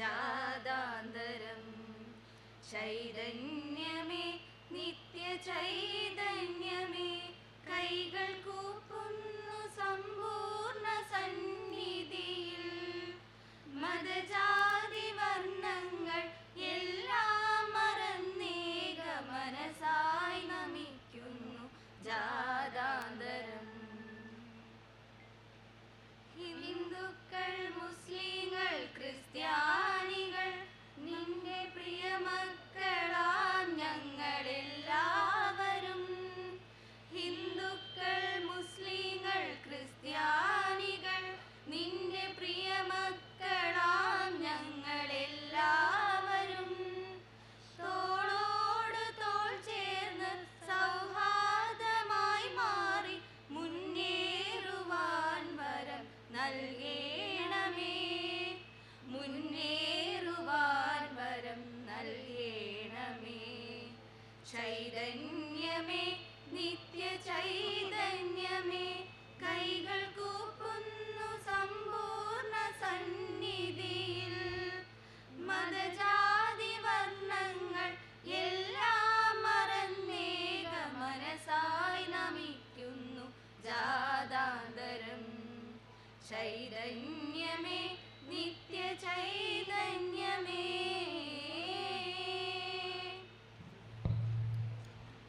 ജാതാന്തരം. ചൈതന്യമേ നിത്യചൈതന്യമേ കൈകൾ കൂപ്പുന്നു സമ്പൂർണ്ണ സന്നിധിയിൽ. മതജാതി വർണ്ണങ്ങൾ എല്ലാം മറന്നേക മനസായി നമിക്കുന്നു ജാതാന്തരം. ഹിന്ദുക്കൾ മുസ്ലിങ്ങൾ ക്രിസ്ത്യാനികൾ നിന്റെ പ്രിയമക്കളാം ഞങ്ങളെല്ലാവരും. ഹിന്ദുക്കൾ മുസ്ലിങ്ങൾ ക്രിസ്ത്യാനികൾ നിന്റെ പ്രിയമക്കളാം ഞങ്ങളെല്ലാവരും. തോളോട് തോൾ ചേർന്ന് സൗഹാർദ്ദമായി മാറി മുന്നേറുവാൻ വരം നൽകേണമേ. മുന്നേറുവാൻ വരം നൽകേണമേ. ചൈതന്യമേ നിത്യ ചൈതന്യമേ കൈകൾ കൂപ്പുന്നു സമ്പൂർണ്ണ സന്നിധിയിൽ. മതജാതി വർണ്ണങ്ങൾ എല്ലാം മറന്നേക മനസായി നമിക്കുന്നു ജാതാന്തരം. ചൈതന്യമേ നിത്യ ചൈതന്യമേ.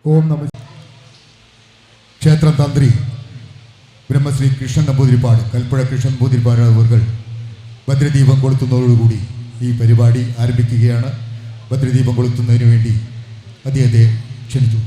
ഓം നമ. ക്ഷേത്രം തന്ത്രി ബ്രഹ്മശ്രീ കൃഷ്ണൻ നമ്പൂതിരിപ്പാട്, കൽപ്പുഴ കൃഷ്ണൻ നമ്പൂതിരിപ്പാട് അവർ ഭദ്രദീപം കൊളുത്തുന്നതോടുകൂടി ഈ പരിപാടി ആരംഭിക്കുകയാണ്. ഭദ്രദീപം കൊളുത്തുന്നതിന് വേണ്ടി അദ്ദേഹത്തെ ക്ഷണിച്ചു.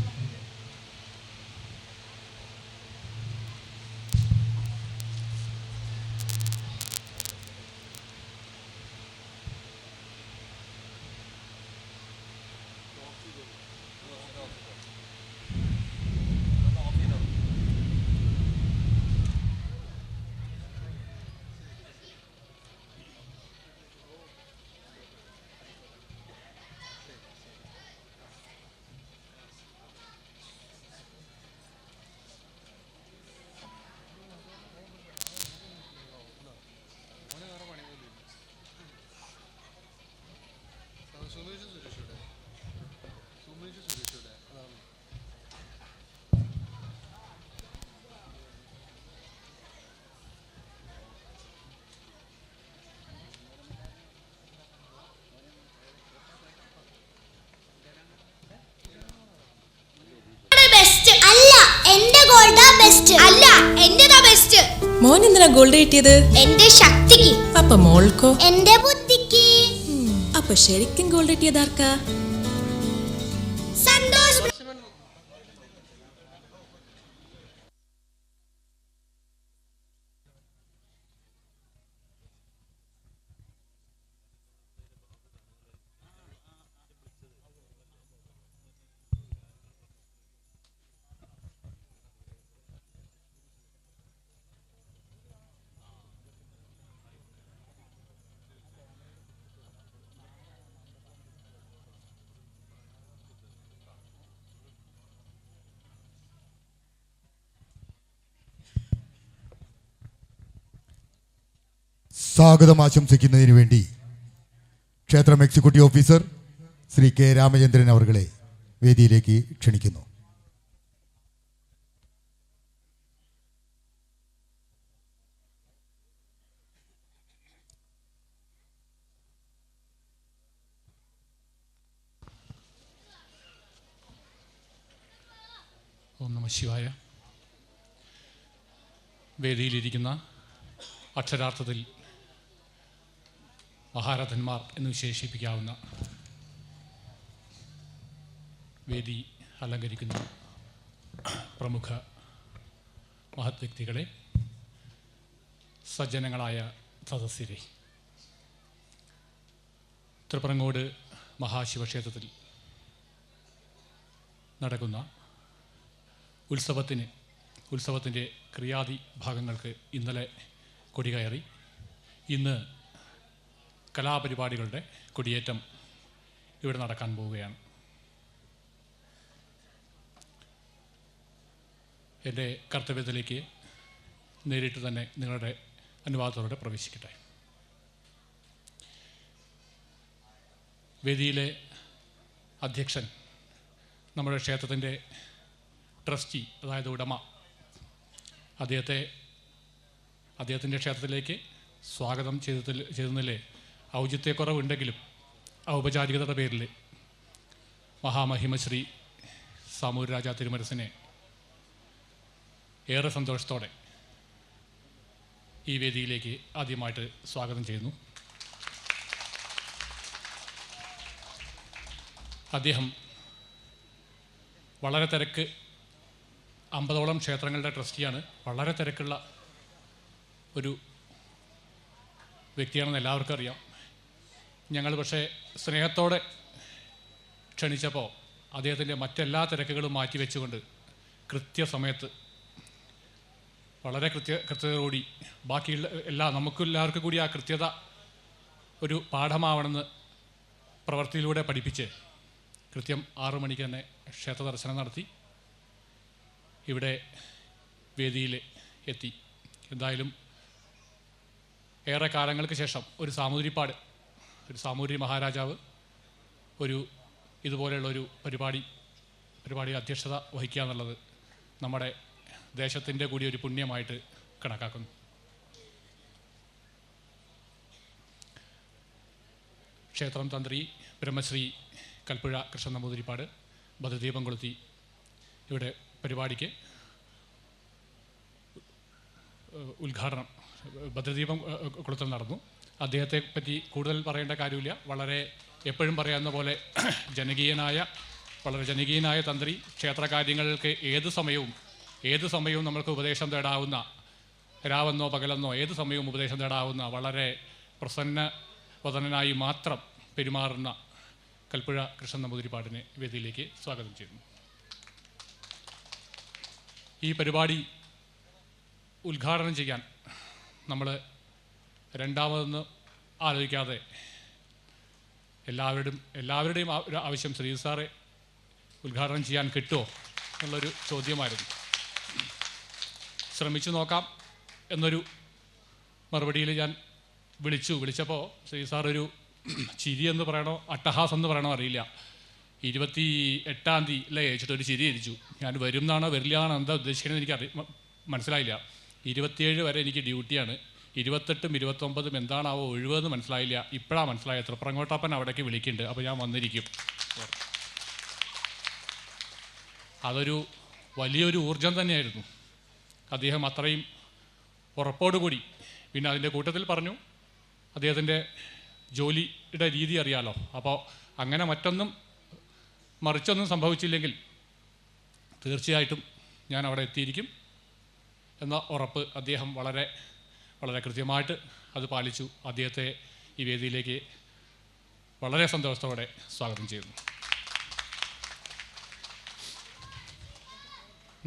മോൻ എന്തിനാ ഗോൾഡ് കിട്ടിയത്? എന്റെ ശക്തിക്ക്. അപ്പൊ മോൾക്കോ? എന്റെ ബുദ്ധിക്ക്. അപ്പൊ ശരിക്കും ഗോൾഡ് കിട്ടിയതാർക്കാ? സന്തോഷ്. സ്വാഗതം ആശംസിക്കുന്നതിന് വേണ്ടി ക്ഷേത്രം executive officer Shri K Ramachandran അവർകളെ വേദിയിലേക്ക് ക്ഷണിക്കുന്നു. ഓം നമഃ ശിവായ. വേദിയിലിരിക്കുന്ന അക്ഷരാർത്ഥത്തിൽ മഹാരഥന്മാർ എന്ന് വിശേഷിപ്പിക്കാവുന്ന വേദി അലങ്കരിക്കുന്ന പ്രമുഖ മഹത് വ്യക്തികളെ, സജ്ജനങ്ങളായ സദസ്യരെ, തൃപ്രങ്ങോട് മഹാശിവക്ഷേത്രത്തിൽ നടക്കുന്ന ഉത്സവത്തിൻ്റെ ക്രിയാതി ഭാഗങ്ങൾക്ക് ഇന്നലെ കൊടികയറി. ഇന്ന് കലാപരിപാടികളുടെ കൊടിയേറ്റം ഇവിടെ നടക്കാൻ പോവുകയാണ്. എൻ്റെ കർത്തവ്യത്തിലേക്ക് നേരിട്ട് തന്നെ നിങ്ങളുടെ അനുവാദത്തോടെ പ്രവേശിക്കട്ടെ. വേദിയിലെ അധ്യക്ഷൻ, നമ്മുടെ ക്ഷേത്രത്തിൻ്റെ ട്രസ്റ്റി, അതായത് ഉടമ, അദ്ദേഹത്തിൻ്റെ ക്ഷേത്രത്തിലേക്ക് സ്വാഗതം ചെയ്തതിലെ ഔചിത്യക്കുറവുണ്ടെങ്കിലും ഔപചാരികതയുടെ പേരിൽ മഹാമഹിമശ്രീ സാമൂര് രാജ തിരുമനസിനെ ഏറെ സന്തോഷത്തോടെ ഈ വേദിയിലേക്ക് ആദ്യമായിട്ട് സ്വാഗതം ചെയ്യുന്നു. അദ്ദേഹം വളരെ 50ഓളം ക്ഷേത്രങ്ങളുടെ ട്രസ്റ്റിയാണ്. വളരെ തിരക്കുള്ള ഒരു വ്യക്തിയാണെന്ന് എല്ലാവർക്കും അറിയാം. ഞങ്ങൾ പക്ഷേ സ്നേഹത്തോടെ ക്ഷണിച്ചപ്പോൾ അദ്ദേഹത്തിൻ്റെ മറ്റെല്ലാ തിരക്കുകളും മാറ്റിവെച്ചുകൊണ്ട് കൃത്യസമയത്ത് വളരെ കൃത്യതയോടുകൂടി ബാക്കിയുള്ള നമുക്കെല്ലാവർക്കും കൂടി ആ കൃത്യത ഒരു പാഠമാവണമെന്ന് പ്രവൃത്തിയിലൂടെ പഠിപ്പിച്ച് കൃത്യം 6 മണിക്ക് തന്നെ ക്ഷേത്ര ദർശനം നടത്തി ഇവിടെ വേദിയിൽ എത്തി. എന്തായാലും ഏറെ കാലങ്ങൾക്ക് ശേഷം ഒരു സാമൂതിരി മഹാരാജാവ് ഇതുപോലെയുള്ളൊരു പരിപാടി അധ്യക്ഷത വഹിക്കുക എന്നുള്ളത് നമ്മുടെ ദേശത്തിൻ്റെ കൂടി ഒരു പുണ്യമായിട്ട് കണക്കാക്കുന്നു. ക്ഷേത്രം തന്ത്രി ബ്രഹ്മശ്രീ കൽപ്പുഴ കൃഷ്ണൻ നമ്പൂതിരിപ്പാട് ഭദ്രദീപം കൊളുത്തി ഇവിടെ പരിപാടിക്ക് ഉദ്ഘാടനം, ഭദ്രദീപം കൊളുത്തൽ നടന്നു. അദ്ദേഹത്തെ പറ്റി കൂടുതൽ പറയേണ്ട കാര്യമില്ല. വളരെ എപ്പോഴും പറയാവുന്ന പോലെ വളരെ ജനകീയനായ തന്ത്രി. ക്ഷേത്രകാര്യങ്ങൾക്ക് ഏത് സമയവും നമ്മൾക്ക് ഉപദേശം തേടാവുന്ന, രാവെന്നോ പകലെന്നോ ഏത് സമയവും ഉപദേശം തേടാവുന്ന, വളരെ പ്രസന്നവദനായി മാത്രം പെരുമാറുന്ന കൽപ്പുഴ കൃഷ്ണൻ നമ്പൂതിരിപ്പാടിനെ വേദിയിലേക്ക് സ്വാഗതം ചെയ്യുന്നു. ഈ പരിപാടി ഉദ്ഘാടനം ചെയ്യാൻ നമ്മൾ രണ്ടാമതെന്ന് ആലോചിക്കാതെ എല്ലാവരുടെയും ഒരു ആവശ്യം ശ്രീ സാറെ ഉദ്ഘാടനം ചെയ്യാൻ കിട്ടുമോ എന്നുള്ളൊരു ചോദ്യമായിരുന്നു. ശ്രമിച്ചു നോക്കാം എന്നൊരു മറുപടിയിൽ ഞാൻ വിളിച്ചപ്പോൾ ശ്രീ സാർ ഒരു ചിരി എന്ന് പറയണോ അട്ടഹാസം എന്ന് പറയണോ അറിയില്ല, 28-ാം തീയതി അല്ലേ ചോദിച്ചിട്ടൊരു ചിരി ഇരിച്ചു. ഞാൻ വരും എന്നാണോ വരില്ലാണോ എന്താ ഉദ്ദേശിക്കണമെന്ന് എനിക്ക് മനസ്സിലായില്ല. 27 വരെ എനിക്ക് ഡ്യൂട്ടിയാണ്, 28ഉം 29ഉം എന്താണാവോ ഒഴിവെന്ന് മനസ്സിലായില്ല. ഇപ്പോഴാണ് മനസ്സിലായത്. തൃപ്രങ്ങോട്ടപ്പൻ അവിടേക്ക് വിളിക്കുന്നുണ്ട്, അപ്പോൾ ഞാൻ വന്നിരിക്കും. അതൊരു വലിയൊരു ഊർജം തന്നെയായിരുന്നു. അദ്ദേഹം അത്രയും ഉറപ്പോടുകൂടി, പിന്നെ അതിൻ്റെ കൂട്ടത്തിൽ പറഞ്ഞു അദ്ദേഹത്തിൻ്റെ ജോലിയുടെ രീതി അറിയാലോ, അപ്പോൾ അങ്ങനെ മറിച്ചൊന്നും സംഭവിച്ചില്ലെങ്കിൽ തീർച്ചയായിട്ടും ഞാൻ അവിടെ എത്തിയിരിക്കും എന്ന ഉറപ്പ് അദ്ദേഹം വളരെ വളരെ കൃത്യമായിട്ട് അത് പാലിച്ചു. അദ്ദേഹത്തെ ഈ വേദിയിലേക്ക് വളരെ സന്തോഷത്തോടെ സ്വാഗതം ചെയ്യുന്നു.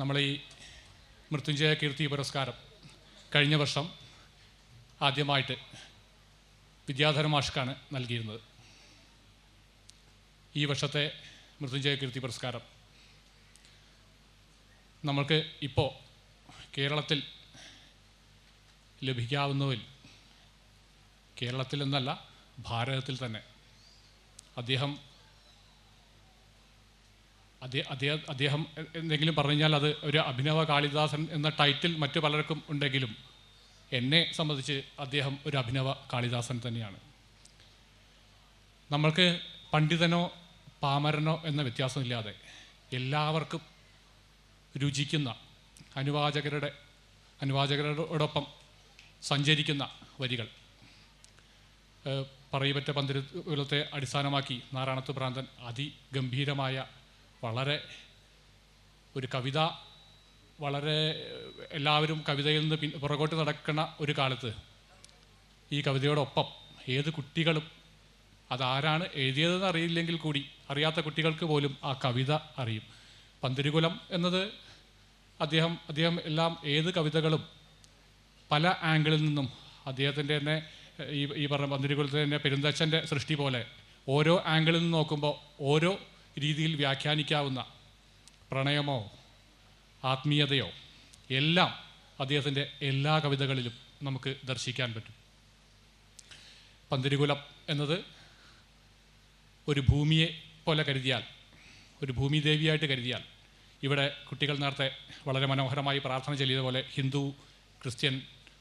നമ്മൾ ഈ മൃത്യുഞ്ജയ കീർത്തി പുരസ്കാരം കഴിഞ്ഞ വർഷം ആദ്യമായിട്ട് വിദ്യാധര മാഷ്ക്കാണ് നൽകിയിരുന്നത്. ഈ വർഷത്തെ മൃത്യുഞ്ജയ കീർത്തി പുരസ്കാരം നമ്മൾക്ക് ഇപ്പോൾ കേരളത്തിൽ ലഭിക്കാവുന്നതിൽ, കേരളത്തിൽ എന്നല്ല ഭാരതത്തിൽ തന്നെ അദ്ദേഹം എന്തെങ്കിലും പറഞ്ഞു കഴിഞ്ഞാൽ അത് ഒരു അഭിനവ കാളിദാസൻ എന്ന ടൈറ്റിൽ മറ്റു പലർക്കും ഉണ്ടെങ്കിലും എന്നെ സംബന്ധിച്ച് അദ്ദേഹം ഒരു അഭിനവ കാളിദാസൻ തന്നെയാണ്. നമ്മൾക്ക് പണ്ഡിതനോ പാമരനോ എന്ന വ്യത്യാസമില്ലാതെ എല്ലാവർക്കും രുചിക്കുന്ന, അനുവാചകരോടൊപ്പം സഞ്ചരിക്കുന്ന വരികൾ. പറയപ്പെട്ട പന്തിരുകുലത്തെ അടിസ്ഥാനമാക്കി നാരായണത്ത് ഭ്രാന്തൻ അതിഗംഭീരമായ വളരെ ഒരു കവിത, വളരെ എല്ലാവരും കവിതയിൽ നിന്ന് പുറകോട്ട് നടക്കുന്ന ഒരു കാലത്ത് ഈ കവിതയോടൊപ്പം ഏത് കുട്ടികളും, അതാരാണ് എഴുതിയതെന്ന് അറിയില്ലെങ്കിൽ കൂടി അറിയാത്ത കുട്ടികൾക്ക് പോലും ആ കവിത അറിയും. പന്തിരുകുലം എന്നത് അദ്ദേഹം എല്ലാം ഏത് കവിതകളും പല ആംഗിളിൽ നിന്നും അദ്ദേഹത്തിൻ്റെ തന്നെ ഈ പറഞ്ഞ പന്തിരുകുലത്തെ തന്നെ പെരുന്തച്ഛൻ്റെ സൃഷ്ടി പോലെ ഓരോ ആംഗിളിൽ നിന്ന് നോക്കുമ്പോൾ ഓരോ രീതിയിൽ വ്യാഖ്യാനിക്കാവുന്ന പ്രണയമോ ആത്മീയതയോ എല്ലാം അദ്ദേഹത്തിൻ്റെ എല്ലാ കവിതകളിലും നമുക്ക് ദർശിക്കാൻ പറ്റും. പന്തിരുകുലം എന്നത് ഒരു ഭൂമിയെ പോലെ കരുതിയാൽ, ഒരു ഭൂമിദേവിയായിട്ട് കരുതിയാൽ, ഇവിടെ കുട്ടികൾ നേരത്തെ വളരെ മനോഹരമായി പ്രാർത്ഥന ചൊല്ലിയതുപോലെ ഹിന്ദു, ക്രിസ്ത്യൻ,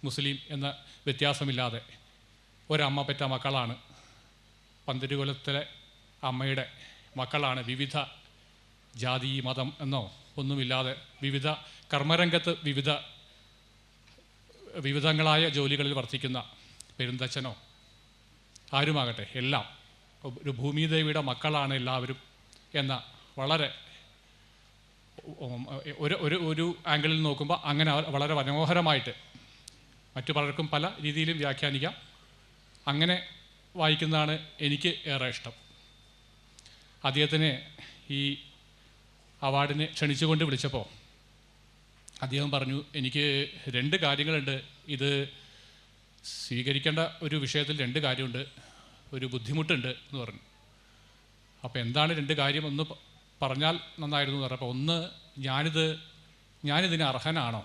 മുസ്ലിം എന്ന വ്യത്യാസമില്ലാതെ ഒരമ്മ പെറ്റ മക്കളാണ്. പന്തിരുകുലത്തിലെ അമ്മയുടെ മക്കളാണ്. വിവിധ ജാതി മതം എന്നോ ഒന്നുമില്ലാതെ വിവിധ കർമ്മരംഗത്ത് വിവിധങ്ങളായ ജോലികളിൽ വർത്തിക്കുന്ന പെരുന്തച്ഛനോ ആരുമാകട്ടെ, എല്ലാം ഒരു ഭൂമിദേവിയുടെ മക്കളാണ് എല്ലാവരും എന്ന വളരെ ഒരു ആംഗിളിൽ നോക്കുമ്പോൾ അങ്ങനെ വളരെ മനോഹരമായിട്ട്, മറ്റു പലർക്കും പല രീതിയിലും വ്യാഖ്യാനിക്കാം, അങ്ങനെ വായിക്കുന്നതാണ് എനിക്ക് ഏറെ ഇഷ്ടം. അദ്ദേഹത്തിന് ഈ അവാർഡിന് ക്ഷണിച്ചുകൊണ്ട് വിളിച്ചപ്പോൾ അദ്ദേഹം പറഞ്ഞു, എനിക്ക് 2 കാര്യങ്ങളുണ്ട്, ഇത് സ്വീകരിക്കേണ്ട ഒരു വിഷയത്തിൽ 2 കാര്യമുണ്ട്, ഒരു ബുദ്ധിമുട്ടുണ്ട് എന്ന് പറഞ്ഞു. അപ്പോൾ എന്താണ് 2 കാര്യം ഒന്ന് പറഞ്ഞാൽ നന്നായിരുന്നു എന്ന് പറഞ്ഞപ്പോൾ, ഒന്ന്, ഞാനിതിന് അർഹനാണോ,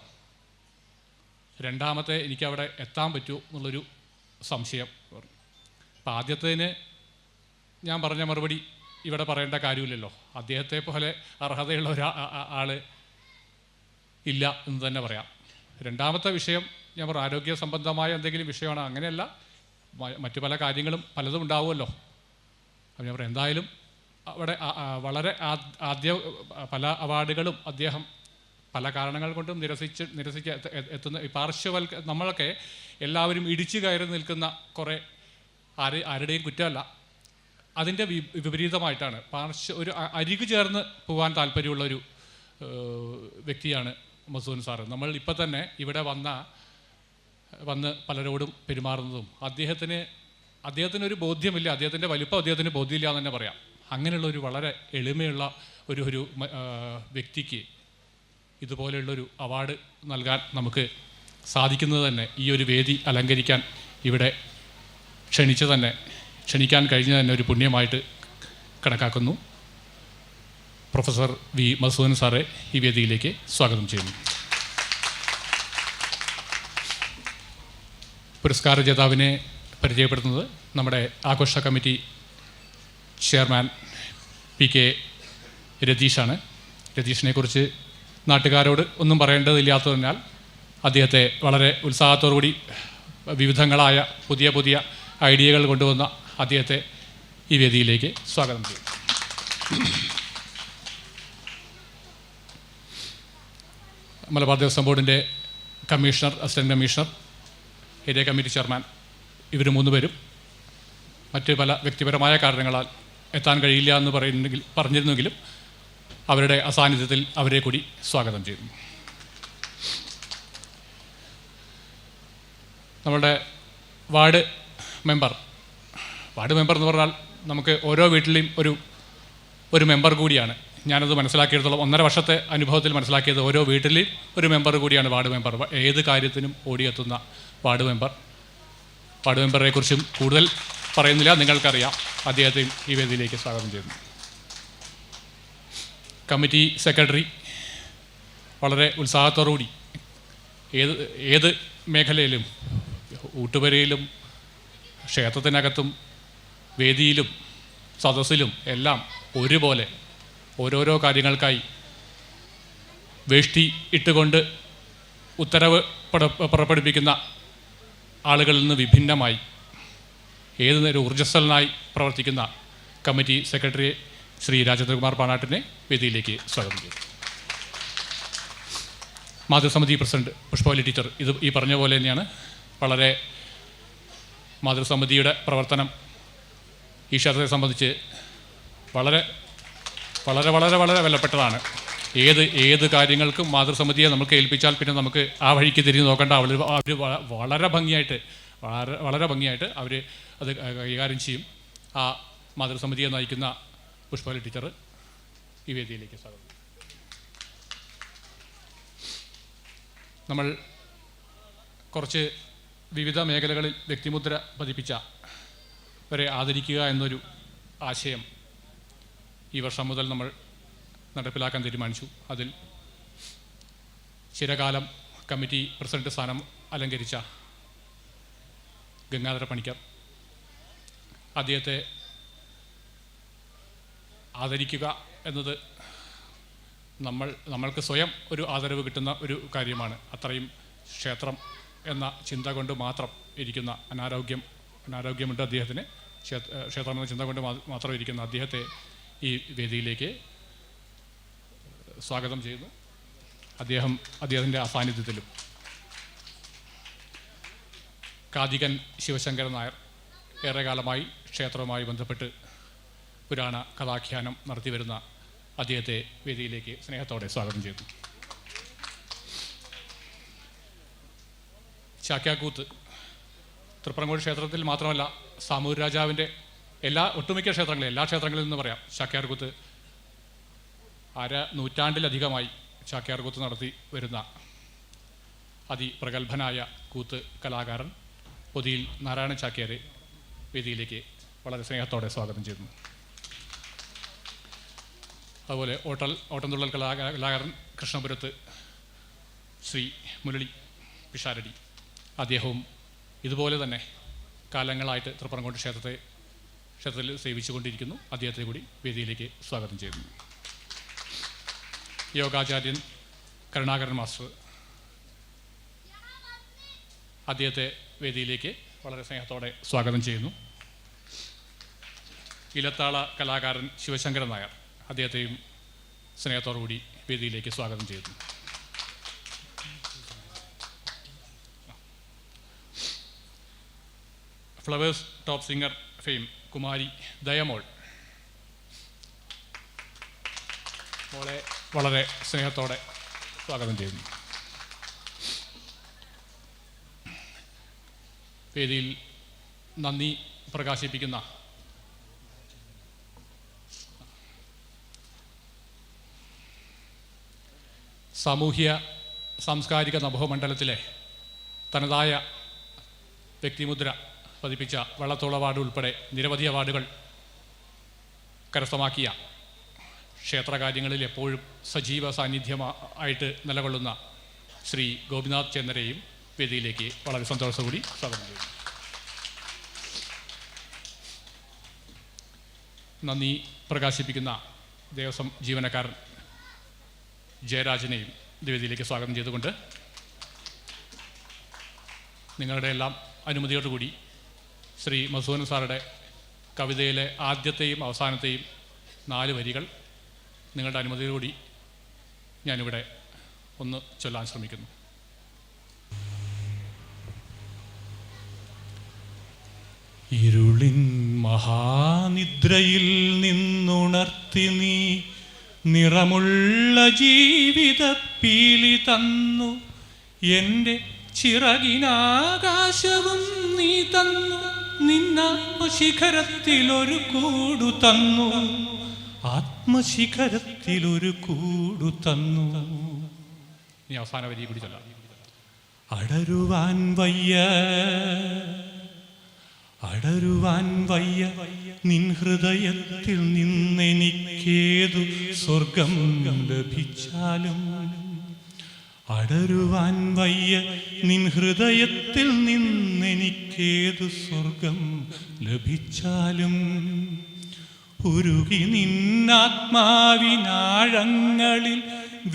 രണ്ടാമത്തെ എനിക്കവിടെ എത്താൻ പറ്റുമോ എന്നുള്ളൊരു സംശയം പറഞ്ഞു. അപ്പോൾ ആദ്യത്തേന് ഞാൻ പറഞ്ഞ മറുപടി ഇവിടെ പറയേണ്ട കാര്യമില്ലല്ലോ. അദ്ദേഹത്തെ പോലെ അർഹതയുള്ള ആൾ ഇല്ല എന്ന് തന്നെ പറയാം. രണ്ടാമത്തെ വിഷയം ഞാൻ പറഞ്ഞു, ആരോഗ്യ സംബന്ധമായ എന്തെങ്കിലും വിഷയമാണ്, അങ്ങനെയല്ല, മറ്റു പല കാര്യങ്ങളും പലതും ഉണ്ടാവുമല്ലോ. അപ്പം ഞാൻ പറയാം, എന്തായാലും അവിടെ വളരെ പല അവാർഡുകളും അദ്ദേഹം പല കാരണങ്ങൾ കൊണ്ടും നിരസിച്ച് എത്തുന്ന നമ്മളൊക്കെ എല്ലാവരും ഇടിച്ചു കയറി നിൽക്കുന്ന കുറേ ആരുടെയും കുറ്റമല്ല, അതിൻ്റെ വിപരീതമായിട്ടാണ് ഒരു അരികു ചേർന്ന് പോകാൻ താല്പര്യമുള്ളൊരു വ്യക്തിയാണ് മധുസൂദൻ സാറ്. നമ്മൾ ഇപ്പം തന്നെ ഇവിടെ വന്ന് പലരോടും പെരുമാറുന്നതും അദ്ദേഹത്തിനൊരു ബോധ്യമില്ല, അദ്ദേഹത്തിൻ്റെ വലിപ്പം അദ്ദേഹത്തിന് ബോധ്യമില്ല എന്ന് തന്നെ പറയാം. അങ്ങനെയുള്ളൊരു വളരെ എളിമയുള്ള ഒരു വ്യക്തിക്ക് ഇതുപോലെയുള്ളൊരു അവാർഡ് നൽകാൻ നമുക്ക് സാധിക്കുന്നത് തന്നെ, ഈ ഒരു വേദി അലങ്കരിക്കാൻ ഇവിടെ ക്ഷണിക്കാൻ കഴിഞ്ഞ തന്നെ ഒരു പുണ്യമായിട്ട് കണക്കാക്കുന്നു. പ്രൊഫസർ വി മധുസൂദൻ സാറെ ഈ വേദിയിലേക്ക് സ്വാഗതം ചെയ്യുന്നു. പുരസ്കാര ജേതാവിനെ പരിചയപ്പെടുത്തുന്നത് നമ്മുടെ ആഘോഷ കമ്മിറ്റി ചെയർമാൻ PK രതീഷാണ്. രതീഷിനെക്കുറിച്ച് നാട്ടുകാരോട് ഒന്നും പറയേണ്ടതില്ലാത്തതിനാൽ അദ്ദേഹത്തെ വളരെ ഉത്സാഹത്തോടുകൂടി വിവിധങ്ങളായ പുതിയ ഐഡിയകൾ കൊണ്ടുവന്ന അദ്ദേഹത്തെ ഈ വേദിയിലേക്ക് സ്വാഗതം ചെയ്യും. മലബാർ ദേവസ്വം ബോർഡിൻ്റെ commissioner, assistant commissioner, area committee chairman, ഇവർ 3 പേരും മറ്റ് പല വ്യക്തിപരമായ കാരണങ്ങളാൽ എത്താൻ കഴിയില്ല എന്ന് പറഞ്ഞിരുന്നെങ്കിലും അവരുടെ അസാന്നിധ്യത്തിൽ അവരെ കൂടി സ്വാഗതം ചെയ്യുന്നു. നമ്മളുടെ വാർഡ് മെമ്പർ എന്ന് പറഞ്ഞാൽ നമുക്ക് ഓരോ വീട്ടിലെയും ഒരു മെമ്പർ കൂടിയാണ്. ഞാനത് മനസ്സിലാക്കിയെടുത്തോളം 1.5 വർഷത്തെ അനുഭവത്തിൽ മനസ്സിലാക്കിയത്, ഓരോ വീട്ടിലെയും ഒരു മെമ്പർ കൂടിയാണ് വാർഡ് മെമ്പർ. ഏത് കാര്യത്തിനും ഓടിയെത്തുന്ന വാർഡ് മെമ്പറെ കുറിച്ചും കൂടുതൽ പറയുന്നില്ല, നിങ്ങൾക്കറിയാം. അദ്ദേഹത്തെയും ഈ വേദിയിലേക്ക് സ്വാഗതം ചെയ്യുന്നു. കമ്മിറ്റി സെക്രട്ടറി വളരെ ഉത്സാഹത്തോടുകൂടി ഏത് മേഖലയിലും, ഊട്ടുപുരയിലും, ക്ഷേത്രത്തിനകത്തും, വേദിയിലും, സദസ്സിലും എല്ലാം ഒരുപോലെ ഓരോരോ കാര്യങ്ങൾക്കായി വേഷ്ടി ഇട്ടുകൊണ്ട് ഉത്തരവ് പുറപ്പെടുവിക്കുന്ന ആളുകളിൽ നിന്ന് വിഭിന്നമായി ഏത് നേരം ഊർജ്ജസ്വലനായി പ്രവർത്തിക്കുന്ന കമ്മിറ്റി സെക്രട്ടറി ശ്രീ രാജേന്ദ്രകുമാർ പാണാട്ടിനെ വേദിയിലേക്ക് സ്വാഗതം ചെയ്തു. മാതൃസമിതി പ്രസിഡന്റ് പുഷ്പവല്ലി ടീച്ചർ ഈ പറഞ്ഞ പോലെ തന്നെയാണ്. വളരെ മാതൃസമിതിയുടെ പ്രവർത്തനം ഈ ക്ഷേത്രത്തെ സംബന്ധിച്ച് വളരെ വളരെ വളരെ വളരെ വിലപ്പെട്ടതാണ്. ഏത് കാര്യങ്ങൾക്കും മാതൃസമിതിയെ നമുക്ക് ഏൽപ്പിച്ചാൽ പിന്നെ നമുക്ക് ആ വഴിക്ക് തിരിഞ്ഞ് നോക്കേണ്ട. അവർ വളരെ ഭംഗിയായിട്ട് അവർ അത് കൈകാര്യം ചെയ്യും. ആ മാതൃസമിതിയെ നയിക്കുന്ന പുഷ്പവല്ലി ടീച്ചർ ഈ വേദിയിലേക്ക് സ്വാഗതം. നമ്മൾ കുറച്ച് വിവിധ മേഖലകളിൽ വ്യക്തിമുദ്ര പതിപ്പിച്ച വരെ ആദരിക്കുക എന്നൊരു ആശയം ഈ വർഷം മുതൽ നമ്മൾ നടപ്പിലാക്കാൻ തീരുമാനിച്ചു. അതിൽ ചിരകാലം കമ്മിറ്റി പ്രസിഡന്റ് സ്ഥാനം അലങ്കരിച്ച ഗംഗാധര പണിക്കർ, അദ്ദേഹത്തെ ആദരിക്കുക എന്നത് നമ്മൾക്ക് സ്വയം ഒരു ആദരവ് കിട്ടുന്ന ഒരു കാര്യമാണ്. അത്രയും ക്ഷേത്രം എന്ന ചിന്ത കൊണ്ട് മാത്രം ഇരിക്കുന്ന അനാരോഗ്യമുണ്ട് അദ്ദേഹത്തിന്. ക്ഷേത്രം എന്ന ചിന്ത കൊണ്ട് മാത്രം ഇരിക്കുന്ന അദ്ദേഹത്തെ ഈ വേദിയിലേക്ക് സ്വാഗതം ചെയ്യുന്നു. അദ്ദേഹത്തിൻ്റെ അസാന്നിധ്യത്തിലും കാതികൻ ശിവശങ്കരൻ നായർ ഏറെക്കാലമായി ക്ഷേത്രവുമായി ബന്ധപ്പെട്ട് പുരാണ കഥാഖ്യാനം നടത്തിവരുന്ന അദ്ദേഹത്തെ വേദിയിലേക്ക് സ്നേഹത്തോടെ സ്വാഗതം ചെയ്യുന്നു. ചാക്യാകൂത്ത് തൃപ്രങ്ങോട് ക്ഷേത്രത്തിൽ മാത്രമല്ല, സാമൂർ രാജാവിൻ്റെ ഒട്ടുമിക്ക എല്ലാ ക്ഷേത്രങ്ങളിൽ നിന്ന് പറയാം, ചാക്യാർകൂത്ത് നൂറ്റാണ്ടിലധികമായി ചാക്യാർകൂത്ത് നടത്തി വരുന്ന അതിപ്രഗത്ഭനായ കൂത്ത് കലാകാരൻ പൊതിയിൽ നാരായണ ചാക്യാരെ വേദിയിലേക്ക് വളരെ സ്നേഹത്തോടെ സ്വാഗതം ചെയ്യുന്നു. അതുപോലെ ഓട്ടംതുള്ളൽ കലാകാരൻ കൃഷ്ണപുരത്ത് ശ്രീ മുരളി പിഷാരടി, അദ്ദേഹവും ഇതുപോലെ തന്നെ കാലങ്ങളായിട്ട് തൃപ്രങ്ങോട്ട് ക്ഷേത്രത്തിൽ സേവിച്ചുകൊണ്ടിരിക്കുന്നു. അദ്ദേഹത്തെ കൂടി വേദിയിലേക്ക് സ്വാഗതം ചെയ്യുന്നു. യോഗാചാര്യൻ കരുണാകരൻ മാസ്റ്റർ, അദ്ദേഹത്തെ വേദിയിലേക്ക് വളരെ സ്നേഹത്തോടെ സ്വാഗതം ചെയ്യുന്നു. ഇലത്താള കലാകാരൻ ശിവശങ്കരൻ നായർ, അദ്ദേഹത്തെയും സ്നേഹത്തോടു കൂടി വേദിയിലേക്ക് സ്വാഗതം ചെയ്യുന്നു. ഫ്ലവേഴ്സ് ടോപ്പ് സിംഗർ ഫെയിം കുമാരി ദയമോൾ, മോളെ വളരെ സ്നേഹത്തോടെ സ്വാഗതം ചെയ്യുന്നു. വേദിയിൽ നന്ദി പ്രകാശിപ്പിക്കുന്ന സാമൂഹ്യ സാംസ്കാരിക നഭോമണ്ഡലത്തിലെ തനതായ വ്യക്തിമുദ്ര പതിപ്പിച്ച വള്ളത്തോൾ അവാർഡ് ഉൾപ്പെടെ നിരവധി അവാർഡുകൾ കരസ്ഥമാക്കിയ, ക്ഷേത്രകാര്യങ്ങളിൽ എപ്പോഴും സജീവ സാന്നിധ്യമായിട്ട് നിലകൊള്ളുന്ന ശ്രീ ഗോപിനാഥ് ചന്ദ്രയെയും വേദിയിലേക്ക് വളരെ സന്തോഷത്തോടുകൂടി സ്വാഗതം ചെയ്യുന്നു. നന്ദി പ്രകാശിപ്പിക്കുന്ന ദേവസ്വം ജീവനക്കാരൻ ജയരാജനെയും വേദിയിലേക്ക് സ്വാഗതം ചെയ്തുകൊണ്ട് നിങ്ങളുടെ എല്ലാം അനുമതിയോടുകൂടി ശ്രീ മധുസൂദനൻ സാറുടെ കവിതയിലെ ആദ്യത്തെയും അവസാനത്തെയും 4 വരികൾ നിങ്ങളുടെ അനുമതിയോടുകൂടി ഞാനിവിടെ ഒന്ന് ചൊല്ലാൻ ശ്രമിക്കുന്നു. ഇരുളിൻ മഹാനിദ്രയിൽ നിന്നുണർത്തി നീ നിറമുള്ള ജീവിത പീലി തന്നു, എൻ്റെ ചിറകിനാകാശവും നീ തന്നു, നിന്നാത്മശിഖരത്തിലൊരു കൂടു തന്നു, ആത്മശിഖരത്തിലൊരു കൂടു തന്നു. ഇനി അവസാന വരി കൂടി ചൊല്ലാം. അടരുവാൻ വയ്യ നിൻ ഹൃദയത്തിൽ നിന്നെനിക്കേതു സ്വർഗം ലഭിച്ചാലും, അടരുവാൻ വയ്യ നിൻ ഹൃദയത്തിൽ നിന്നെനിക്കേതു സ്വർഗം ലഭിച്ചാലും, ഉരുകി നിന്നാത്മാവിനാഴങ്ങളിൽ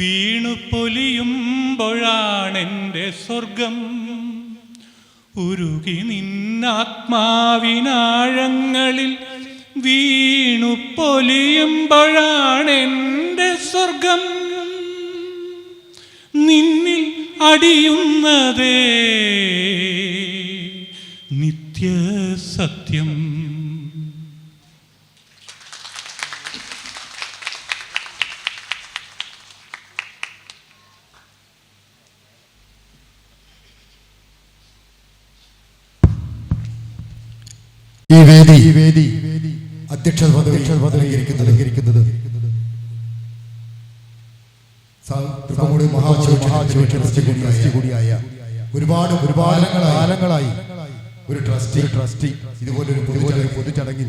വീണു പൊലിയുമ്പോഴാണെൻ്റെ സ്വർഗം, ഉരുകി നിന്നാത്മാവിനാഴങ്ങളിൽ വീണു പൊലിയുമ്പോഴാണെൻ്റെ സ്വർഗം, നിന്നിൽ അടിയുന്നതേ നിത്യസത്യം. ഈ വേദി അധ്യക്ഷ പദവി അലങ്കരിക്കുന്നത് തൃപ്രങ്ങോട് മഹാശിവക്ഷേത്ര കൂടിയായ ഒരുപാട് കാലങ്ങളായി ഒരു ട്രസ്റ്റി ഇതുപോലൊരു പൊതുചടങ്ങിൽ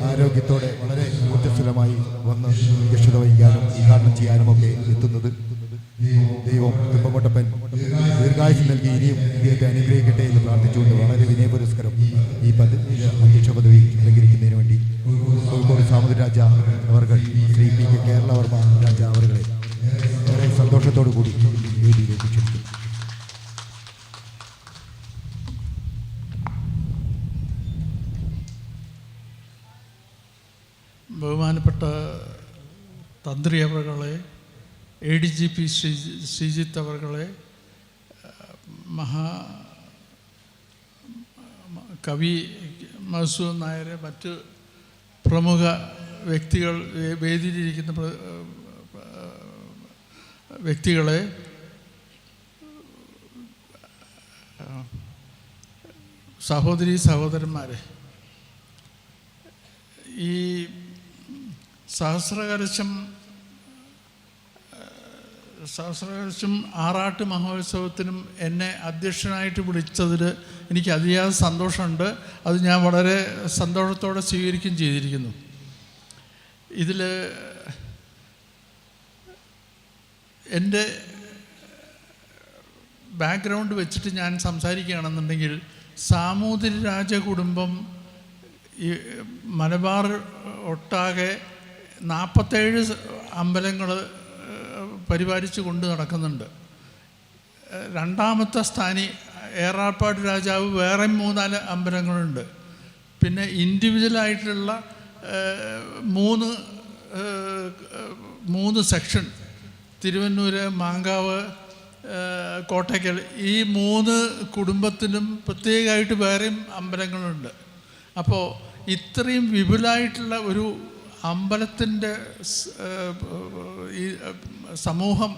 ആരോഗ്യത്തോടെ വളരെ ഊർജ്ജസ്വലമായി വന്ന് അധ്യക്ഷത വഹിക്കാനും ഉദ്ഘാടനം ചെയ്യാനും ഒക്കെ എത്തുന്നത് ദൈവം തൃപ്പങ്ങോട്ടപ്പൻ ദീർഘായുസ് നൽകി ഇനിയും ഇദ്ദേഹത്തെ അനുഗ്രഹിക്കട്ടെ എന്ന് പ്രാർത്ഥിച്ചുകൊണ്ട് വളരെ വിനയപുരസ്കരം ഈ അധ്യക്ഷ പദവി അലങ്കരിക്കുന്നതിന് വേണ്ടി കോഴിക്കോട് സാമൂതിരി രാജ കരഘോഷത്തോടു കൂടി വേദിയിലേക്ക് ക്ഷണിക്കുന്നു. ബഹുമാനപ്പെട്ട തന്ത്രി അവറുകളെ, ADGP ശ്രീജിത്ത് അവറുകളെ, കവി മധുസൂദൻ നായർ, മറ്റ് പ്രമുഖ വ്യക്തികൾ, വേദിയിലിരിക്കുന്ന വ്യക്തികളെ, സഹോദരീ സഹോദരന്മാരെ, ഈ സഹസ്രകലശം ആറാട്ട് മഹോത്സവത്തിനും എന്നെ അധ്യക്ഷനായിട്ട് വിളിച്ചതിൽ എനിക്ക് അതിയായ സന്തോഷമുണ്ട്. അത് ഞാൻ വളരെ സന്തോഷത്തോടെ സ്വീകരിക്കുകയും ചെയ്തിരിക്കുന്നു. ഇതിൽ എൻ്റെ ബാക്ക്ഗ്രൗണ്ട് വെച്ചിട്ട് ഞാൻ സംസാരിക്കുകയാണെന്നുണ്ടെങ്കിൽ, സാമൂതിരി രാജകുടുംബം ഈ മലബാർ ഒട്ടാകെ 47 അമ്പലങ്ങൾ പരിപാലിച്ച് കൊണ്ട് നടക്കുന്നുണ്ട്. രണ്ടാമത്തെ സ്ഥാനി ഏറാപ്പാട് രാജാവ് വേറെ 3-4 അമ്പലങ്ങളുണ്ട്. പിന്നെ ഇൻഡിവിജ്വലായിട്ടുള്ള 3 സെക്ഷൻ, തിരുവന്നൂർ, മാങ്കാവ്, കോട്ടയ്ക്കൽ, ഈ 3 കുടുംബത്തിനും പ്രത്യേകമായിട്ട് വേറെയും അമ്പലങ്ങളുണ്ട്. അപ്പോൾ ഇത്രയും വിപുലമായിട്ടുള്ള ഒരു അമ്പലത്തിൻ്റെ ഈ സമൂഹം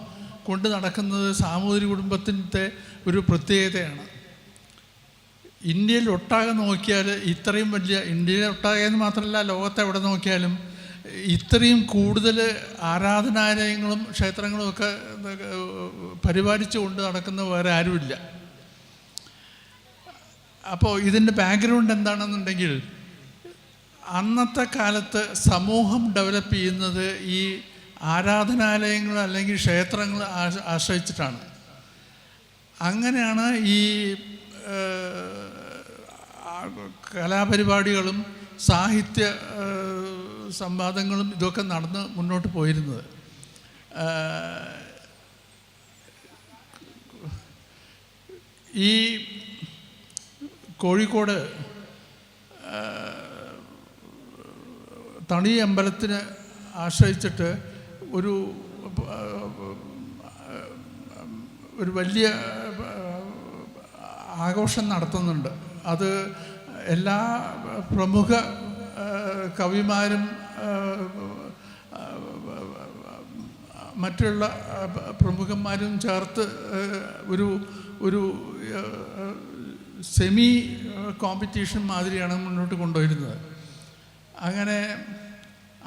കൊണ്ട് നടക്കുന്നത് സാമൂതിരി കുടുംബത്തിൻ്റെ ഒരു പ്രത്യേകതയാണ്. ഇന്ത്യയിൽ ഒട്ടാകെ നോക്കിയാൽ ഇത്രയും വലിയ, ഇന്ത്യയിൽ ഒട്ടാകെ എന്ന് മാത്രമല്ല ലോകത്തെ എവിടെ നോക്കിയാലും ഇത്രയും കൂടുതൽ ആരാധനാലയങ്ങളും ക്ഷേത്രങ്ങളും ഒക്കെ പരിപാലിച്ചു കൊണ്ട് നടക്കുന്ന വേറെ ആരുമില്ല. അപ്പോൾ ഇതിൻ്റെ ബാക്ക്ഗ്രൗണ്ട് എന്താണെന്നുണ്ടെങ്കിൽ, അന്നത്തെ കാലത്ത് സമൂഹം ഡെവലപ്പ് ചെയ്യുന്നത് ഈ ആരാധനാലയങ്ങൾ അല്ലെങ്കിൽ ക്ഷേത്രങ്ങൾ ആശ്രയിച്ചിട്ടാണ്. അങ്ങനെയാണ് ഈ കലാപരിപാടികളും സാഹിത്യ സംവാദങ്ങളും ഇതൊക്കെ നടന്ന് മുന്നോട്ട് പോയിരുന്നത്. ഈ കോഴിക്കോട് തണി അമ്പലത്തിന് ആശ്രയിച്ചിട്ട് ഒരു വലിയ ആഘോഷം നടത്തുന്നുണ്ട്. അത് എല്ലാ പ്രമുഖ കവിമാരും മറ്റുള്ള പ്രമുഖന്മാരും ചേർത്ത് ഒരു സെമി കോമ്പറ്റീഷൻ മാതിരിയാണ് മുന്നോട്ട് കൊണ്ടുവരുന്നത്. അങ്ങനെ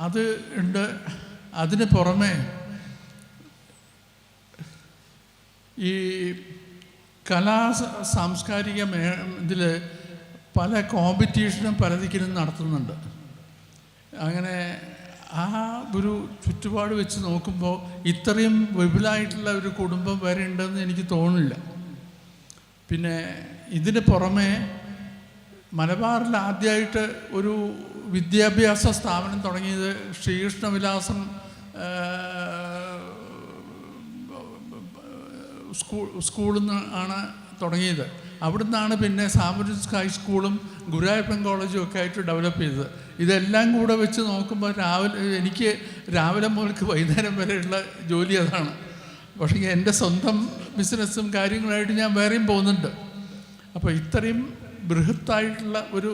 അത് ഉണ്ട്. അതിന് പുറമെ ഈ സാംസ്കാരിക ഇതിൽ പല കോമ്പറ്റീഷനും പലതിക്കലും നടത്തുന്നുണ്ട്. അങ്ങനെ ആ ഒരു ചുറ്റുപാട് വെച്ച് നോക്കുമ്പോൾ ഇത്രയും വിപുലമായിട്ടുള്ള ഒരു കുടുംബം വരെ ഉണ്ടെന്ന് എനിക്ക് തോന്നുന്നില്ല. പിന്നെ ഇതിന് പുറമെ മലബാറിൽ ആദ്യമായിട്ട് ഒരു വിദ്യാഭ്യാസ സ്ഥാപനം തുടങ്ങിയത് ശ്രീകൃഷ്ണവിലാസം സ്കൂളിൽ നിന്ന് ആണ് തുടങ്ങിയത്. അവിടുന്നാണ് പിന്നെ സാമൂതിരി ഹൈസ്കൂളും ഗുരുവായൂരപ്പൻ കോളേജും ഒക്കെ ആയിട്ട് ഡെവലപ്പ് ചെയ്തത്. ഇതെല്ലാം കൂടെ വെച്ച് നോക്കുമ്പോൾ എനിക്ക് രാവിലെ മുതൽക്ക് വൈകുന്നേരം വരെയുള്ള ജോലി അതാണ്. പക്ഷേ എൻ്റെ സ്വന്തം ബിസിനസ്സും കാര്യങ്ങളായിട്ട് ഞാൻ വേറെയും പോകുന്നുണ്ട്. അപ്പോൾ ഇത്രയും ബൃഹത്തായിട്ടുള്ള ഒരു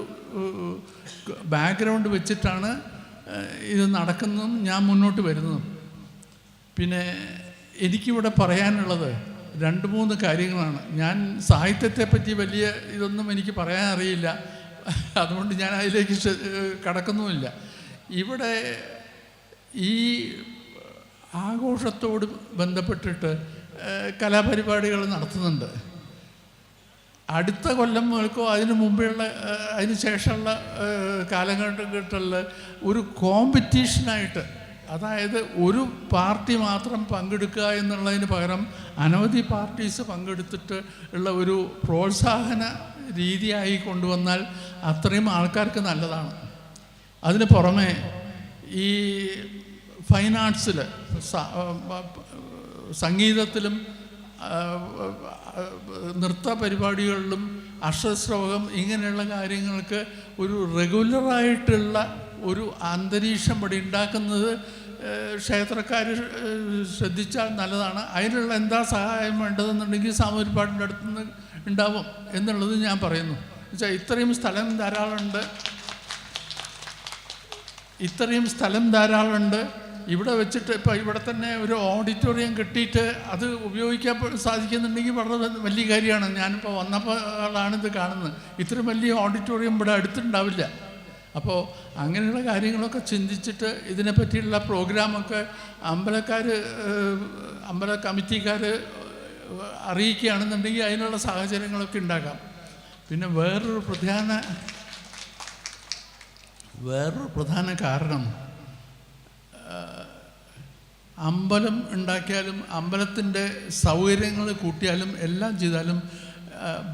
ബാക്ക്ഗ്രൗണ്ട് വെച്ചിട്ടാണ് ഇത് നടക്കുന്നതും ഞാൻ മുന്നോട്ട് വരുന്നതും. പിന്നെ എനിക്കിവിടെ പറയാനുള്ളത് 2-3 കാര്യങ്ങളാണ്. ഞാൻ സാഹിത്യത്തെപ്പറ്റി വലിയ ഇതൊന്നും എനിക്ക് പറയാൻ അറിയില്ല, അതുകൊണ്ട് ഞാൻ അതിലേക്ക് കടക്കുന്നുമില്ല. ഇവിടെ ഈ ആഘോഷത്തോട് ബന്ധപ്പെട്ടിട്ട് കലാപരിപാടികൾ നടത്തുന്നുണ്ട്. അടുത്ത കൊല്ലം മുതൽക്കോ അതിന് മുമ്പെയുള്ള അതിന് ശേഷമുള്ള കാലഘട്ടങ്ങളിൽ ഒരു കോമ്പറ്റീഷനായിട്ട്, അതായത് ഒരു പാർട്ടി മാത്രം പങ്കെടുക്കുക എന്നുള്ളതിന് പകരം അനവധി പാർട്ടീസ് പങ്കെടുത്തിട്ട് ഉള്ള ഒരു പ്രോത്സാഹന രീതിയായി കൊണ്ടുവന്നാൽ അത്രയും ആൾക്കാർക്ക് നല്ലതാണ്. അതിന് പുറമെ ഈ ഫൈൻ ആർട്സിൽ സംഗീതത്തിലും നൃത്ത പരിപാടികളിലും അക്ഷരശ്ലോകം ഇങ്ങനെയുള്ള കാര്യങ്ങൾക്ക് ഒരു റെഗുലറായിട്ടുള്ള ഒരു അന്തരീക്ഷം ഇവിടെ ഉണ്ടാക്കുന്നത് ക്ഷേത്രക്കാർ ശ്രദ്ധിച്ചാൽ നല്ലതാണ്. അതിനുള്ള എന്താ സഹായം വേണ്ടതെന്നുണ്ടെങ്കിൽ സാമൂതിരിപ്പാടിൻ്റെ അടുത്തുനിന്ന് ഉണ്ടാവും എന്നുള്ളത് ഞാൻ പറയുന്നു. എന്നുവെച്ചാൽ ഇത്രയും സ്ഥലം ധാരാളമുണ്ട്. ഇവിടെ വെച്ചിട്ട് ഇപ്പോൾ ഇവിടെ തന്നെ ഒരു ഓഡിറ്റോറിയം കെട്ടിയിട്ട് അത് ഉപയോഗിക്കാൻ സാധിക്കുന്നുണ്ടെങ്കിൽ വളരെ വലിയ കാര്യമാണ്. ഞാനിപ്പോൾ വന്നപ്പോഴാണിത് കാണുന്നത്. ഇത്രയും വലിയ ഓഡിറ്റോറിയം ഇവിടെ അടുത്തുണ്ടാവില്ല. അപ്പോൾ അങ്ങനെയുള്ള കാര്യങ്ങളൊക്കെ ചിന്തിച്ചിട്ട് ഇതിനെപ്പറ്റിയുള്ള പ്രോഗ്രാമൊക്കെ അമ്പല കമ്മിറ്റിക്കാർ അറിയിക്കുകയാണെന്നുണ്ടെങ്കിൽ അതിനുള്ള സാഹചര്യങ്ങളൊക്കെ ഉണ്ടാക്കാം. പിന്നെ വേറൊരു പ്രധാന കാരണം അമ്പലം ഉണ്ടാക്കിയാലും അമ്പലത്തിൻ്റെ സൗകര്യങ്ങൾ കൂട്ടിയാലും എല്ലാം ചെയ്താലും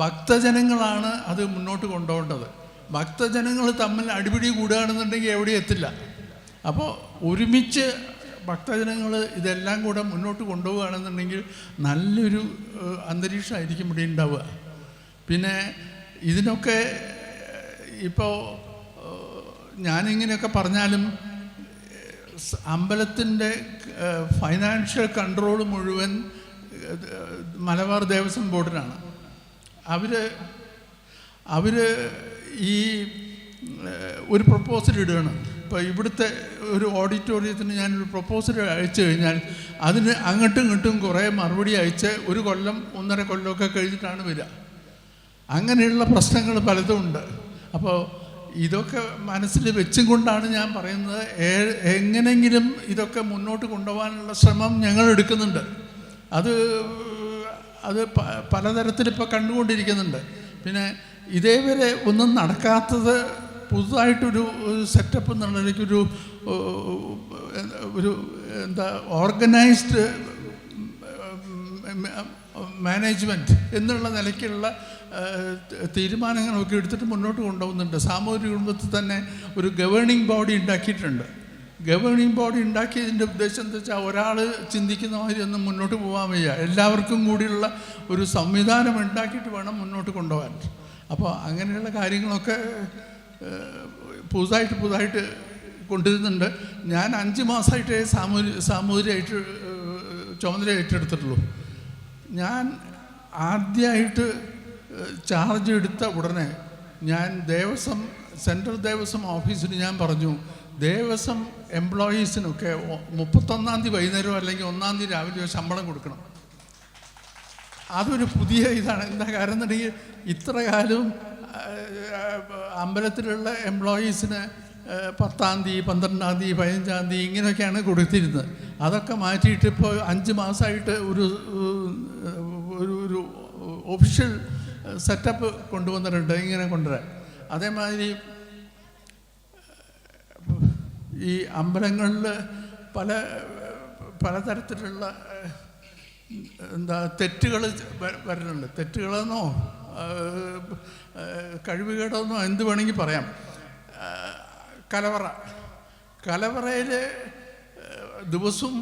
ഭക്തജനങ്ങളാണ് അത് മുന്നോട്ട് കൊണ്ടുപോകേണ്ടത്. ഭക്തജനങ്ങൾ തമ്മിൽ അടിപിടി കൂടുകയാണെന്നുണ്ടെങ്കിൽ എവിടെയും എത്തില്ല. അപ്പോൾ ഒരുമിച്ച് ഭക്തജനങ്ങൾ ഇതെല്ലാം കൂടെ മുന്നോട്ട് കൊണ്ടുപോവുകയാണെന്നുണ്ടെങ്കിൽ നല്ലൊരു അന്തരീക്ഷമായിരിക്കും ഇവിടെ ഉണ്ടാവുക. പിന്നെ ഇതിനൊക്കെ ഇപ്പോൾ ഞാനിങ്ങനെയൊക്കെ പറഞ്ഞാലും അമ്പലത്തിൻ്റെ ഫൈനാൻഷ്യൽ കൺട്രോൾ മുഴുവൻ മലബാർ ദേവസ്വം ബോർഡിനാണ്. അവർ ഈ ഒരു പ്രപ്പോസൽ ഇടുകയാണ്. ഇപ്പോൾ ഇവിടുത്തെ ഒരു ഓഡിറ്റോറിയത്തിന് ഞാനൊരു പ്രപ്പോസൽ അയച്ചു കഴിഞ്ഞാൽ അതിന് അങ്ങോട്ടും ഇങ്ങോട്ടും കുറേ മറുപടി അയച്ച് 1 കൊല്ലം 1.5 കൊല്ലമൊക്കെ കഴിഞ്ഞിട്ടാണ് വരിക. അങ്ങനെയുള്ള പ്രശ്നങ്ങൾ പലതും ഉണ്ട്. അപ്പോൾ ഇതൊക്കെ മനസ്സിൽ വെച്ചും കൊണ്ടാണ് ഞാൻ പറയുന്നത്, എങ്ങനെങ്കിലും ഇതൊക്കെ മുന്നോട്ട് കൊണ്ടുപോകാനുള്ള ശ്രമം ഞങ്ങൾ എടുക്കുന്നുണ്ട്. അത് പലതരത്തിലിപ്പോൾ കണ്ടുകൊണ്ടിരിക്കുന്നുണ്ട്. പിന്നെ ഇതേവരെ ഒന്നും നടക്കാത്തത് പുതുതായിട്ടൊരു സെറ്റപ്പ് എന്നുള്ളതിലേക്കൊരു എന്താ ഓർഗനൈസ്ഡ് മാനേജ്മെൻറ്റ് എന്നുള്ള നിലയ്ക്കുള്ള തീരുമാനങ്ങളൊക്കെ എടുത്തിട്ട് മുന്നോട്ട് കൊണ്ടുപോകുന്നുണ്ട്. സാമൂഹിക കുടുംബത്തിൽ തന്നെ ഒരു ഗവേണിംഗ് ബോഡി ഉണ്ടാക്കിയിട്ടുണ്ട്. ഗവേണിംഗ് ബോഡി ഉണ്ടാക്കിയതിൻ്റെ ഉദ്ദേശം എന്താ വെച്ചാൽ ഒരാൾ ചിന്തിക്കുന്ന മാതിരി ഒന്നും മുന്നോട്ട് പോകാൻ വയ്യ. എല്ലാവർക്കും കൂടിയുള്ള ഒരു സംവിധാനം ഉണ്ടാക്കിയിട്ട് വേണം മുന്നോട്ട് കൊണ്ടുപോകാൻ. അപ്പോൾ അങ്ങനെയുള്ള കാര്യങ്ങളൊക്കെ പുതുതായിട്ട് കൊണ്ടുവരുന്നുണ്ട്. ഞാൻ 5 മാസമായിട്ടേ സാമൂതിരിയായിട്ട് ചുമതല ഏറ്റെടുത്തിട്ടുള്ളൂ. ഞാൻ ആദ്യമായിട്ട് ചാർജ് എടുത്ത ഉടനെ ഞാൻ സെൻട്രൽ ദേവസ്വം ഓഫീസിൽ ഞാൻ പറഞ്ഞു, ദേവസ്വം എംപ്ലോയീസിനൊക്കെ 31-ാം തീയതി വൈകുന്നേരം അല്ലെങ്കിൽ 1-ാം തീയതി രാവിലെ ശമ്പളം കൊടുക്കണം. അതൊരു പുതിയ ഇതാണ്. എന്താ കാരണം എന്നുണ്ടെങ്കിൽ ഇത്ര കാലവും അമ്പലത്തിലുള്ള എംപ്ലോയീസിന് 10-ാം തീയതി 12-ാം തീയതി 15-ാം തീയതി ഇങ്ങനെയൊക്കെയാണ് കൊടുത്തിരുന്നത്. അതൊക്കെ മാറ്റിയിട്ട് ഇപ്പോൾ 5 മാസമായിട്ട് ഒരു ഒഫീഷ്യൽ സെറ്റപ്പ് കൊണ്ടുവന്നിട്ടുണ്ട്. ഇങ്ങനെ കൊണ്ടുവരാൻ അതേമാതിരി ഈ അമ്പലങ്ങളിൽ പലതരത്തിലുള്ള തെറ്റുകൾ വരുന്നുണ്ട്. തെറ്റുകളെന്നോ കഴിവുകേടെന്നോ എന്ത് വേണമെങ്കിൽ പറയാം. കലവറയിൽ ദിവസവും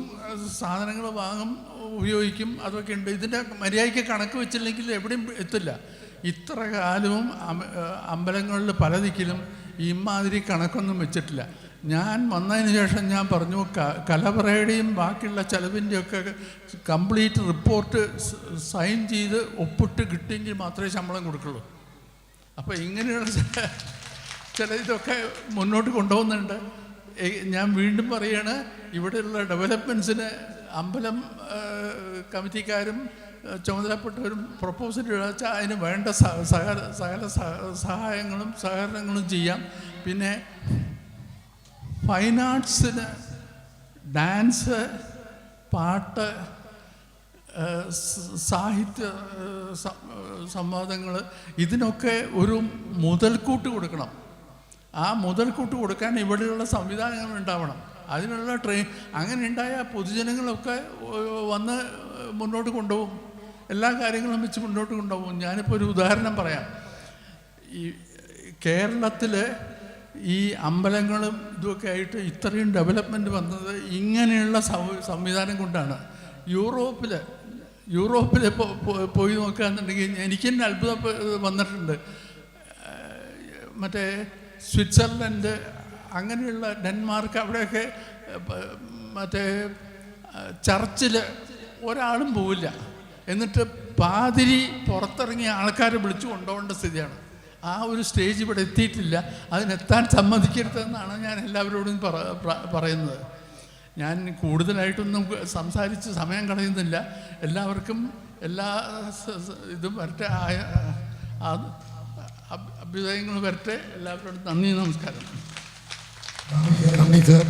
സാധനങ്ങൾ വാങ്ങും, ഉപയോഗിക്കും, അതൊക്കെ ഉണ്ട്. ഇതിൻ്റെ മര്യാദയ്ക്ക് കണക്ക് വെച്ചില്ലെങ്കിൽ എവിടെയും എത്തില്ല. ഇത്ര കാലവും അമ്പലങ്ങളിൽ പല ദിക്കിലും ഇമാതിരി കണക്കൊന്നും വെച്ചിട്ടില്ല. ഞാൻ വന്നതിന് ശേഷം ഞാൻ പറഞ്ഞു, കലവറയുടെയും ബാക്കിയുള്ള ചെലവിൻ്റെയൊക്കെ കംപ്ലീറ്റ് റിപ്പോർട്ട് സൈൻ ചെയ്ത് ഒപ്പിട്ട് കിട്ടിയെങ്കിൽ മാത്രമേ ശമ്പളം കൊടുക്കുള്ളൂ. അപ്പോൾ ഇങ്ങനെയുള്ള ചില ഇതൊക്കെ മുന്നോട്ട് കൊണ്ടുപോകുന്നുണ്ട്. ഞാൻ വീണ്ടും പറയുകയാണ്, ഇവിടെയുള്ള ഡെവലപ്മെൻറ്റ്സിന് അമ്പലം കമ്മിറ്റിക്കാരും ചുമതലപ്പെട്ടവരും പ്രപ്പോസൽ വെച്ചാൽ അതിന് വേണ്ട സകല സഹായങ്ങളും സഹകരണങ്ങളും ചെയ്യാം. പിന്നെ ഫൈൻ ആർട്സിന് ഡാൻസ്, പാട്ട്, സാഹിത്യ സംവാദങ്ങൾ, ഇതിനൊക്കെ ഒരു മുതൽക്കൂട്ട് കൊടുക്കണം. ആ മുതൽക്കൂട്ട് കൊടുക്കാൻ ഇവിടെയുള്ള സംവിധാനങ്ങൾ ഉണ്ടാവണം. അതിനുള്ള അങ്ങനെ ഉണ്ടായാൽ പൊതുജനങ്ങളൊക്കെ വന്ന് മുന്നോട്ട് കൊണ്ടുപോകും. എല്ലാ കാര്യങ്ങളും വെച്ച് മുന്നോട്ട് കൊണ്ടുപോകും. ഞാനിപ്പോൾ ഒരു ഉദാഹരണം പറയാം. ഈ കേരളത്തിൽ ഈ അമ്പലങ്ങളും ഇതുമൊക്കെ ആയിട്ട് ഇത്രയും ഡെവലപ്മെൻറ്റ് വന്നത് ഇങ്ങനെയുള്ള സംവിധാനം കൊണ്ടാണ്. യൂറോപ്പിൽ പോയി നോക്കുകയാണെന്നുണ്ടെങ്കിൽ എനിക്ക് തന്നെ അത്ഭുതം വന്നിട്ടുണ്ട്. മറ്റേ സ്വിറ്റ്സർലൻഡ്, അങ്ങനെയുള്ള ഡെൻമാർക്ക്, അവിടെയൊക്കെ മറ്റേ ചർച്ചിൽ ഒരാളും പോവില്ല. എന്നിട്ട് പാതിരി പുറത്തിറങ്ങിയ ആൾക്കാരെ വിളിച്ചു കൊണ്ടുപോകേണ്ട സ്ഥിതിയാണ്. ആ ഒരു സ്റ്റേജ് ഇവിടെ എത്തിയിട്ടില്ല. അതിനെത്താൻ സമ്മതിക്കരുതെന്നാണ് ഞാൻ എല്ലാവരോടും പറയുന്നത്. ഞാൻ കൂടുതലായിട്ടൊന്നും സംസാരിച്ച് സമയം കളയുന്നില്ല. എല്ലാവർക്കും എല്ലാ ഇതും വരട്ടെ, അഭ്യുദയങ്ങൾ വരട്ടെ. എല്ലാവരോടും നന്ദി, നമസ്കാരം. നന്ദി സർ.